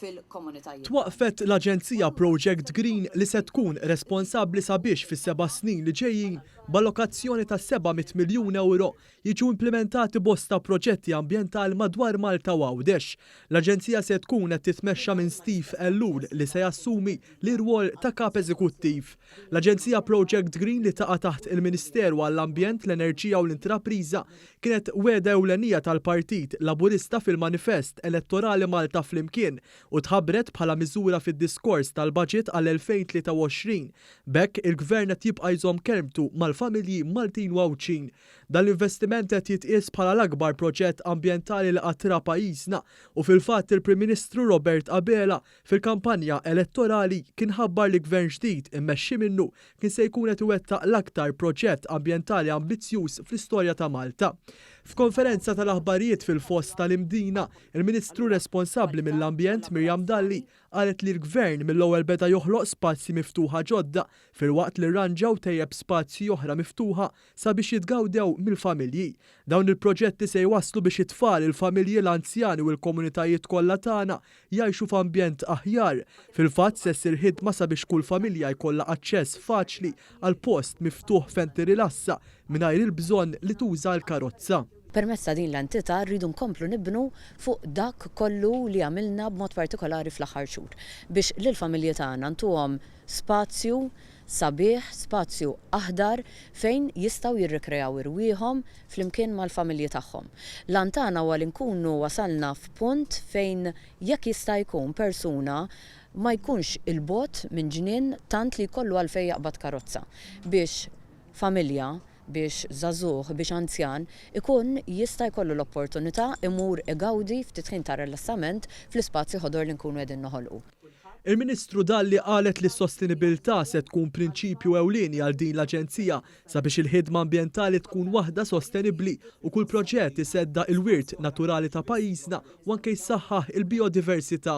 fil-komunitajiet. Twaqfet l-Aġenzija Project Green li se tkun responsabbli sabiex fis-7 snin li ġejjin b'allokazzjoni ta' 700 miljun euro jiġu implementati bosta proġetti ambjentali madwar Malta u Għawdex. L-Aġenzija se tkun qed titmexxa minn Steve Ellul li se jassumi l-irwol ta' kap eżekuttiv. L-Aġenzija Project Green li taqa' taħt il-Ministeru għall-Ambjent, l-Enerġija u l-Intrapriża kienet weda ewlenija tal-Partit Laburista fil-Manifest Elettorali Malta flimkien u tħabbret bħala miżura fid-diskors tal-budget għal-2023. Bekk il-Gvern qed jibqa' jżomm kelmtu mal-familji Maltin u Għawdxin. Dan l-investiment qed jitqies bħala l-akbar proġett ambjentali li qatt ra pajjiżna u fil-fatt il-Prim Ministru Robert Abela fil-kampanja elettorali kien ħabbar li gvern ġdid immexxi minnu kien se jkun qed iwettaq l-aktar proġett ambjentali ambizzjuż fl-istorja ta' Malta. F'konferenza tal-aħbarijiet fil-fost tal-Imdina, il-Ministru responsabbli mill-Ambjent Mirjam Dalli qalet li l-Gvern mill-ewwel beda joħloq spazji miftuħa ġodda filwaqt li rranġaw tejjeb spazji oħra miftuħa sabiex jitgawdew mill-familji. Dawn il-proġetti se jwasslu biex it-tfal, il-familji, l-anzjani u l-komunitajiet kollha tagħna jgħixu f'ambjent aħjar. Fil-fatt se ssir ħidma sabiex kull familja jkollha aċċess faċli għal post miftuħ fejn tirilassa mingħajr il-bżonn li tuża l-karozza. Permezz ta' din l-entità rridu nkomplu nibnu fuq dak kollu li għamilna b'mod partikolari fl-aħħar xhur biex lill-familji tagħna ntuhom spazju sabiħ, spazju aħdar fejn jistgħu jirrikreaw irwieħhom flimkien mal-familji tagħhom. Lan tagħna huwa li nkunu wasalna f'punt fejn jekk jista' jkun persuna ma jkunx il-bot minn ġnien tant li jkollu għalfejn jaqbad karozza biex familja biex żagħżugħ, biex anzjan, ikun jista' jkollu l-opportunità imur igawdi ftit ħin ta' rilassament fl-ispazji ħodor li nkunu qegħdin noħolqu. Il-Ministru Dalli qalet li s-sostenibilità se tkun prinċipju ewlieni għal din l-Aġenzija sabiex il-ħidma ambjentali tkun waħda sostenibbli u kull proġett isedda il-wirt naturali ta' pajjiżna u anke jsaħħaħ il-biodiversità.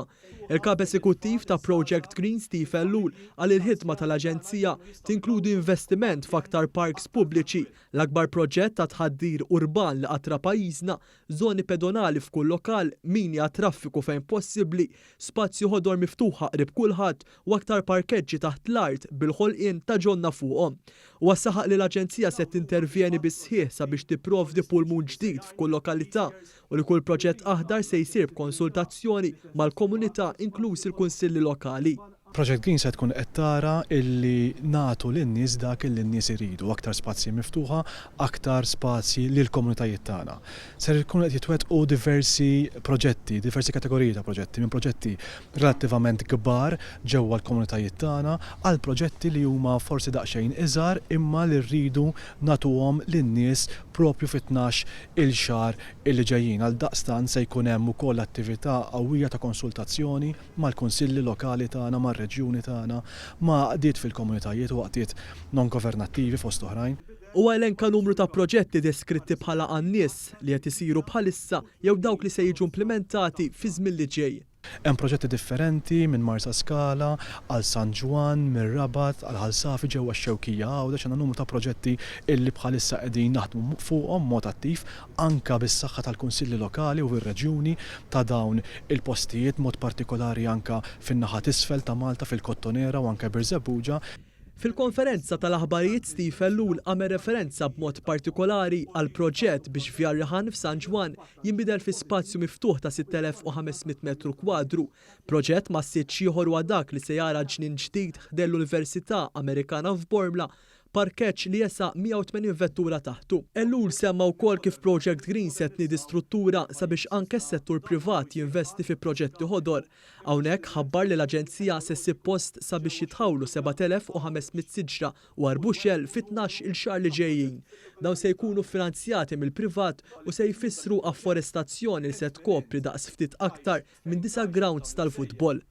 Il-kap eżekuttiv ta' Project Green Steve Ellul għal il-ħidma tal-Aġenzija tinkludi investiment f'aktar parks pubbliċi, l-akbar proġett ta' tħaddir urban li qatra pajjiżna, żoni pedonali f'kull lokal, minja traffiku fejn possibbli, spazju ħodor miftuħa qrib kulħadd u aktar parkeġġi taħt l-art bil-ħolqien ta' ġonna fuqhom. U saħaq li l-Aġenzija se tintervjeni bis-sħiħ sabiex tipprovdi pulmun ġdid f'kull lokalità u li kull proġett aħdar se jsir b'konsultazzjoni mal-komunità inkluż il-kunsilli lokali. Project Green se tkun qed tara illi nagħtu lin-nies dak illi n-nies iridu, aktar spazji miftuħa, aktar spazji lil komunitajiet tagħna. Se jkun qed jitwettqu diversi proġetti, diversi kategoriji ta' proġetti, minn proġetti relattivament kbar ġewwa l-komunitajiet tagħna għal proġetti li huma forsi daqsxejn iżgħar imma li rridu nagħtuhom lin-nies propju fit-12 il-xahar illi ġejjin. Għal daqstant se jkun hemm ukoll attività qawwija ta' konsultazzjoni mal-kunsilli lokali tagħna reġjuni tagħna ma' qdiet fil-komunitajiet u waqtiet non-governattivi fost oħrajn. U elenka numru ta' proġetti deskritti bħala għan-nies li qed isiru bħalissa jew dawk li se jiġu implementati fi żmien li ġej. Hemm proġetti differenti minn Marsa Scala għal San Ġwan, minn Rabat għal Ħalsafi ġewwa x-Xewkija u għandna numru ta' proġetti illi bħalissa qegħdin naħdmu fuqhom mod attiv anke bis-saħħa tal-kunsilli lokali u fir-reġjuni ta' dawn il-postijiet mod partikolari anke fin-naħa t'isfel ta' Malta fil-Kottonera u anke Birżebbuġa. Fil-konferenza tal-aħbarijiet Steve Ellul għamel referenza b'mod partikolari għal proġett biex Vjarraħan f'San Ġwan jinbidel fi spazju miftuħ ta' 6500 metru kwadru. Proġett ma' sitt ieħor huwa dak li se jara ġnien ġdid ħdel l-Università Amerikana f'Bormla, parkeġġ li jesa' 180 vettura taħtu. Ellul semma wkoll kif Project Green se tniedi struttura sabiex anke s-settur privat jinvesti fi proġetti ħodor. Hawnhekk ħabbar li l-Aġenzija se ssib post sabiex jitħawlu 7500 siġra u arbuxel fit-12 il-xahar li ġejjin. Dawn se jkunu finanzjati mill-privat u se jfissru afforestazzjoni li se tkopri daqs ftit aktar minn 9 grounds tal-futbol.